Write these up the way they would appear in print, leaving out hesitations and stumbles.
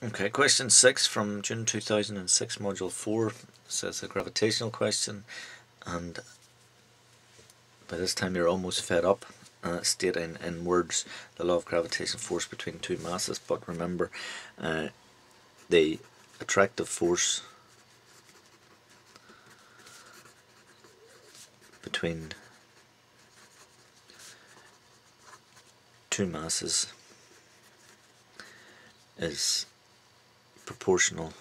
Okay, question 6 from June 2006, module 4, says a gravitational question, and by this time you're almost fed up stating in words the law of gravitational force between two masses, but remember the attractive force between two masses is proportional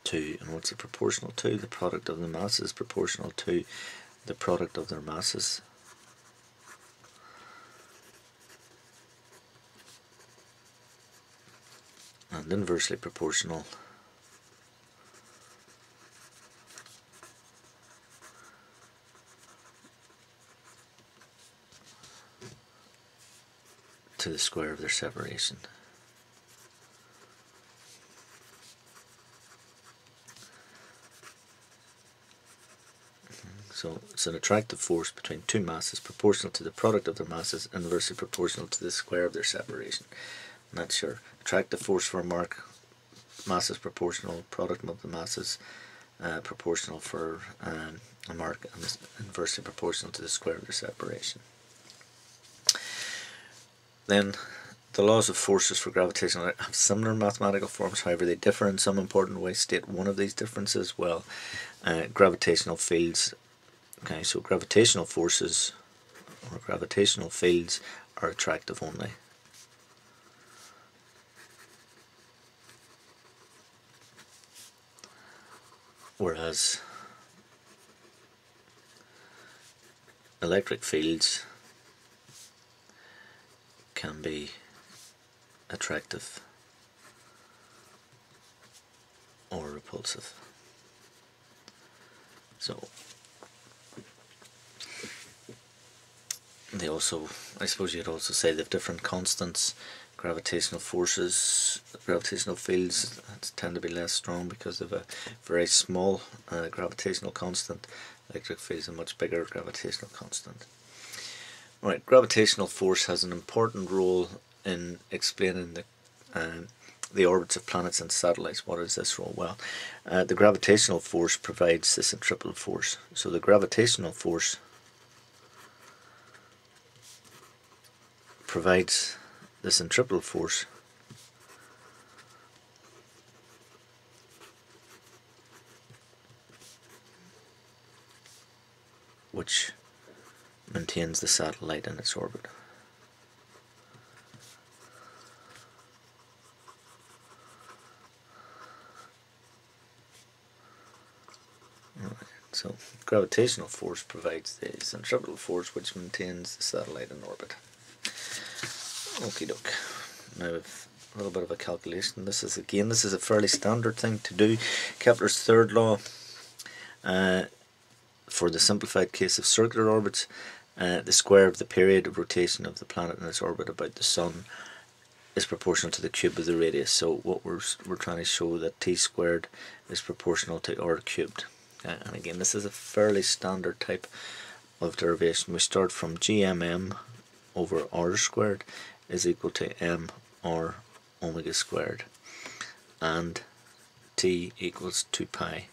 to, and what's it proportional to? The product of the masses is proportional to the product of their masses. And inversely proportional to the square of their separation. So it's an attractive force between two masses proportional to the product of their masses, inversely proportional to the square of their separation. And that's your attractive force for a mark. Masses proportional, product of the masses proportional for a mark, and inversely proportional to the square of their separation. Then the laws of forces for gravitation have similar mathematical forms, however they differ in some important ways. State one of these differences. Well, gravitational fields. Okay, so gravitational forces or gravitational fields are attractive only. Whereas electric fields can be attractive or repulsive. So they also, I suppose you'd also say they have different constants. Gravitational forces, gravitational fields tend to be less strong because of a very small gravitational constant. Electric fields a much bigger gravitational constant. Right, gravitational force has an important role in explaining the orbits of planets and satellites. What is this role? Well, the gravitational force provides the centripetal force. So the gravitational force provides the centripetal force which maintains the satellite in its orbit. Right, so gravitational force provides the centripetal force which maintains the satellite in orbit. Okie doke. Now we've a little bit of a calculation. This is a fairly standard thing to do. Kepler's third law for the simplified case of circular orbits, the square of the period of rotation of the planet in its orbit about the Sun is proportional to the cube of the radius. So what we're trying to show that t squared is proportional to r cubed. And again, this is a fairly standard type of derivation. We start from gmm over r squared is equal to m r omega squared, and t equals 2 pi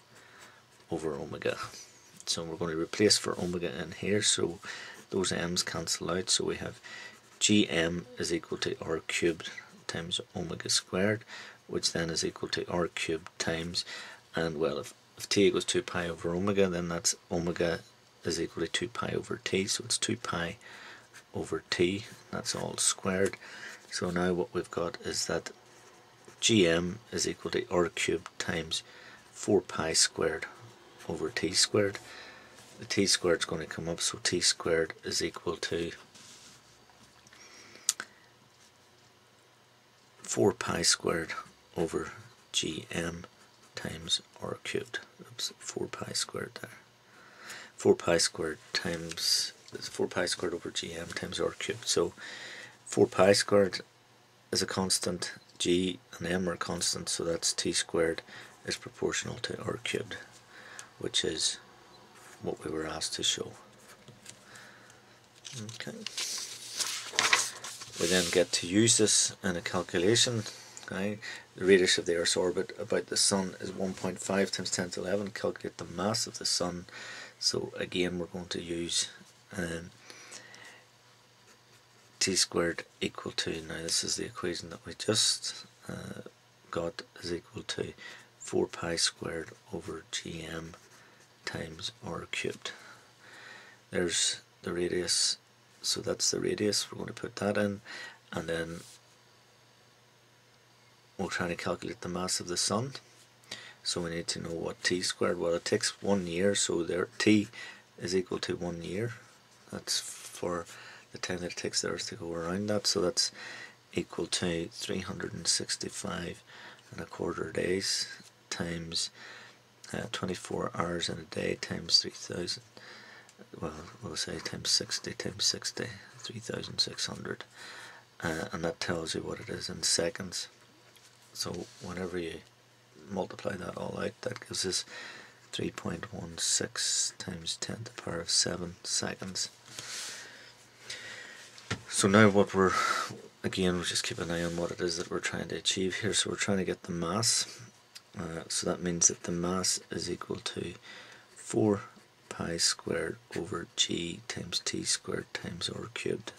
over omega. So we're going to replace for omega in here, so those m's cancel out, so we have gm is equal to r cubed times omega squared, which then is equal to r cubed times, and well, if t equals 2 pi over omega, then that's omega is equal to 2 pi over t, so it's 2 pi over t, that's all squared. So now what we've got is that gm is equal to r cubed times 4 pi squared over t squared. The t squared is going to come up, so t squared is equal to 4 pi squared over gm times r cubed. Oops, 4 pi squared there. 4 pi squared times 4 pi squared over gm times r cubed. So 4 pi squared is a constant, g and m are constant, so that's t squared is proportional to r cubed, which is what we were asked to show. Okay. We then get to use this in a calculation. Okay, the radius of the Earth's orbit about the Sun is 1.5 times 10 to 11. Calculate the mass of the Sun. So again, we're going to use t squared equal to, now this is the equation that we just got, is equal to 4 pi squared over gm times r cubed. There's the radius, so that's the radius, we're going to put that in, and then we're trying to calculate the mass of the Sun. So we need to know what t squared, well it takes 1 year, so there t is equal to 1 year. That's for the time that it takes the Earth to go around that, so that's equal to 365 and a quarter days times 24 hours in a day times 3,000, well we'll say times 60 times 60, 3,600, and that tells you what it is in seconds. So whenever you multiply that all out, that gives us 3.16 times 10 to the power of 7 seconds. So now what we'll just keep an eye on what it is that we're trying to achieve here. So we're trying to get the mass, so that means that the mass is equal to 4 pi squared over g times t squared times r cubed.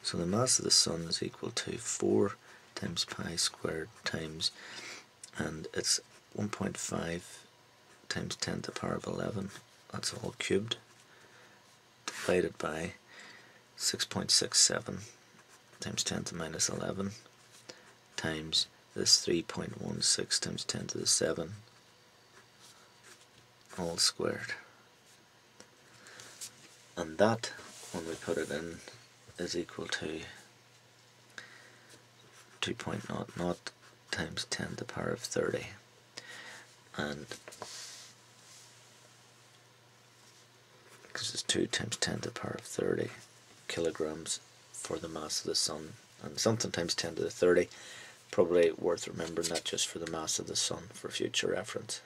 So the mass of the Sun is equal to 4 times pi squared times, and it's 1.5 times 10 to the power of 11, that's all cubed, divided by 6.67 times 10 to the minus 11 times this 3.16 times 10 to the 7 all squared. And that, when we put it in, is equal to 2.00 times 10 to the power of 30. And because it's 2 times 10 to the power of 30 kilograms for the mass of the Sun, and something times 10 to the 30, probably worth remembering that just for the mass of the Sun for future reference.